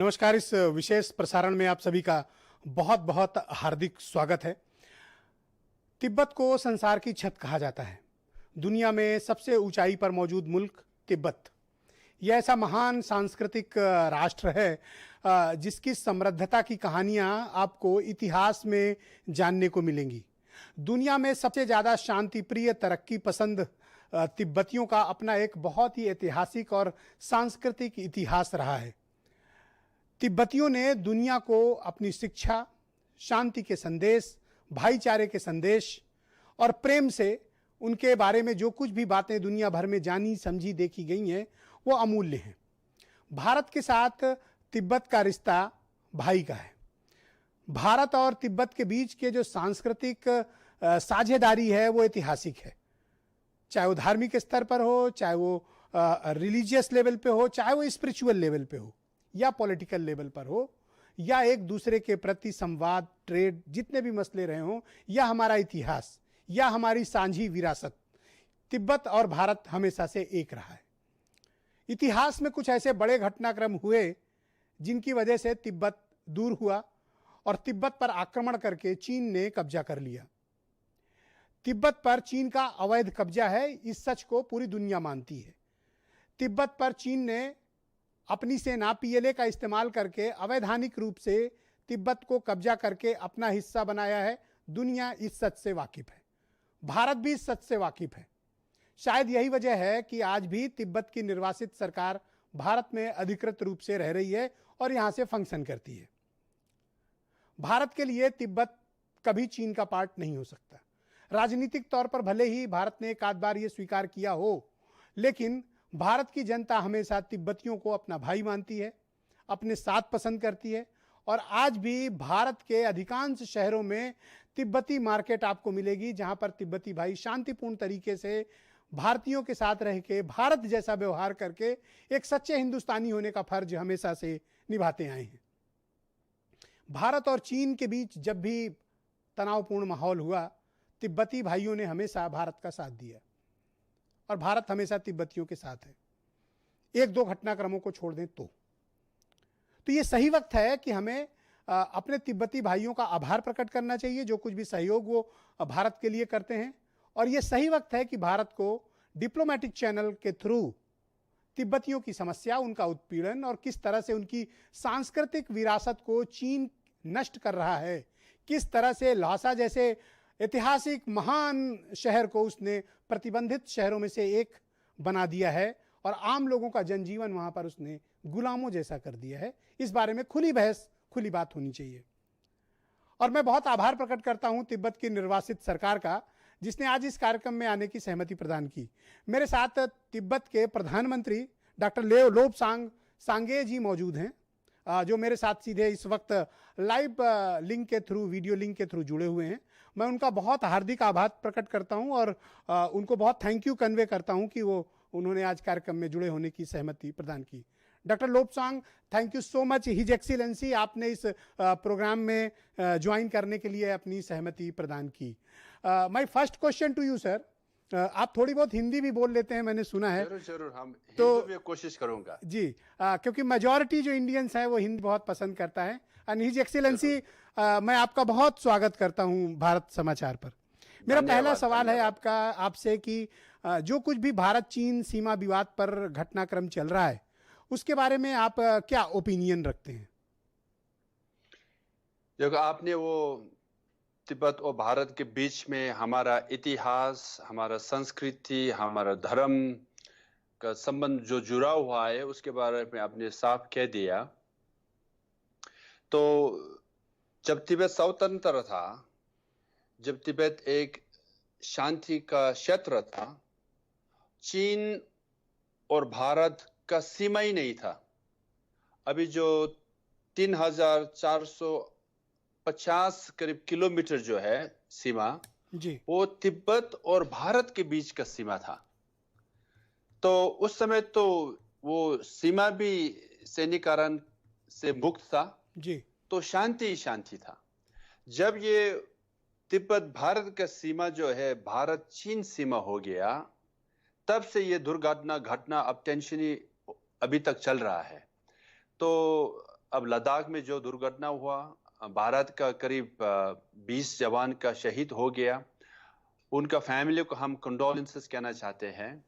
नमस्कार। इस विशेष प्रसारण में आप सभी का बहुत बहुत हार्दिक स्वागत है। तिब्बत को संसार की छत कहा जाता है। दुनिया में सबसे ऊंचाई पर मौजूद मुल्क तिब्बत, यह ऐसा महान सांस्कृतिक राष्ट्र है जिसकी समृद्धता की कहानियां आपको इतिहास में जानने को मिलेंगी। दुनिया में सबसे ज़्यादा शांति प्रिय, तरक्की पसंद तिब्बतियों का अपना एक बहुत ही ऐतिहासिक और सांस्कृतिक इतिहास रहा है। तिब्बतियों ने दुनिया को अपनी शिक्षा, शांति के संदेश, भाईचारे के संदेश और प्रेम से उनके बारे में जो कुछ भी बातें दुनिया भर में जानी समझी देखी गई हैं वो अमूल्य हैं। भारत के साथ तिब्बत का रिश्ता भाई का है। भारत और तिब्बत के बीच के जो सांस्कृतिक साझेदारी है वो ऐतिहासिक है, चाहे वो धार्मिक स्तर पर हो, चाहे वो रिलीजियस लेवल पे हो, चाहे वो स्पिरिचुअल लेवल पे हो या पॉलिटिकल लेवल पर हो, या एक दूसरे के प्रति संवाद, ट्रेड, जितने भी मसले रहे हों, या हमारा इतिहास या हमारी सांझी विरासत, तिब्बत और भारत हमेशा से एक रहा है। इतिहास में कुछ ऐसे बड़े घटनाक्रम हुए जिनकी वजह से तिब्बत दूर हुआ और तिब्बत पर आक्रमण करके चीन ने कब्जा कर लिया। तिब्बत पर चीन का अवैध कब्जा है, इस सच को पूरी दुनिया मानती है। तिब्बत पर चीन ने अपनी सेना पीएलए का इस्तेमाल करके अवैधानिक रूप से तिब्बत को कब्जा करके अपना हिस्सा बनाया है। दुनिया इस सच से वाकिफ है, भारत भी इस सच से वाकिफ है। शायद यही वजह है कि आज भी तिब्बत की निर्वासित सरकार भारत में अधिकृत रूप से रह रही है और यहां से फंक्शन करती है। भारत के लिए तिब्बत कभी चीन का पार्ट नहीं हो सकता। राजनीतिक तौर पर भले ही भारत ने एक आध बार यह स्वीकार किया हो, लेकिन भारत की जनता हमेशा तिब्बतियों को अपना भाई मानती है, अपने साथ पसंद करती है। और आज भी भारत के अधिकांश शहरों में तिब्बती मार्केट आपको मिलेगी, जहां पर तिब्बती भाई शांतिपूर्ण तरीके से भारतीयों के साथ रह के भारत जैसा व्यवहार करके एक सच्चे हिंदुस्तानी होने का फर्ज हमेशा से निभाते आए हैं। भारत और चीन के बीच जब भी तनावपूर्ण माहौल हुआ, तिब्बती भाइयों ने हमेशा भारत का साथ दिया और भारत हमेशा तिब्बतियों के साथ है। एक दो घटनाक्रमों को छोड़ दें तो ये सही वक्त है कि हमें अपने तिब्बती भाइयों का आभार प्रकट करना चाहिए, जो कुछ भी सहयोग वो भारत के लिए करते हैं। और ये सही वक्त है कि भारत को डिप्लोमेटिक चैनल के थ्रू तिब्बतियों की समस्या, उनका उत्पीड़न और किस तरह से उनकी सांस्कृतिक विरासत को चीन नष्ट कर रहा है, किस तरह से लौसा जैसे ऐतिहासिक महान शहर को उसने प्रतिबंधित शहरों में से एक बना दिया है और आम लोगों का जनजीवन वहां पर उसने गुलामों जैसा कर दिया है। इस बारे में खुली बहस, खुली बात होनी चाहिए। और मैं बहुत आभार प्रकट करता हूं तिब्बत की निर्वासित सरकार का, जिसने आज इस कार्यक्रम में आने की सहमति प्रदान की। मेरे साथ तिब्बत के प्रधानमंत्री डॉक्टर लोब्सांग सांगे जी मौजूद हैं, जो मेरे साथ सीधे इस वक्त लाइव लिंक के थ्रू, वीडियो लिंक के थ्रू जुड़े हुए हैं। मैं उनका बहुत हार्दिक आभार प्रकट करता हूं और उनको बहुत थैंक यू कन्वे करता हूं कि उन्होंने आज कार्यक्रम में जुड़े होने की सहमति प्रदान की। Doctor Lobsang, thank you so much. His excellency, आपने इस प्रोग्राम में ज्वाइन करने के लिए अपनी सहमति प्रदान की। My first question to you sir, आप थोड़ी बहुत हिंदी भी बोल लेते हैं, मैंने सुना है। जरूर हम तो भी कोशिश करूंगा जी, क्योंकि मेजॉरिटी जो इंडियंस है वो हिंदी बहुत पसंद करता है। एंड हिज एक्सीलेंसी, मैं आपका बहुत स्वागत करता हूं भारत समाचार पर। मेरा पहला सवाल है आपसे कि जो कुछ भी भारत चीन सीमा विवाद पर घटनाक्रम चल रहा है, उसके बारे में आप क्या ओपिनियन रखते हैं? देखो, आपने वो तिब्बत और भारत के बीच में हमारा इतिहास, हमारा संस्कृति, हमारा धर्म का संबंध जो जुड़ा हुआ है, उसके बारे में आपने साफ कह दिया। तो जब तिब्बत स्वतंत्र था, जब तिब्बत एक शांति का क्षेत्र था, चीन और भारत का सीमा ही नहीं था। अभी जो 3450 करीब किलोमीटर जो है सीमा जी, वो तिब्बत और भारत के बीच का सीमा था। तो उस समय तो वो सीमा भी सैनिकरण से मुक्त था जी, तो शांति ही शांति था। जब ये तिब्बत भारत का सीमा जो है भारत चीन सीमा हो गया, तब से ये दुर्घटना घटना अब टेंशन ही अभी तक चल रहा है। तो अब लद्दाख में जो दुर्घटना हुआ, भारत का करीब 20 जवान का शहीद हो गया। उनका फैमिली को हम कंडोलेंसेस कहना चाहते हैं।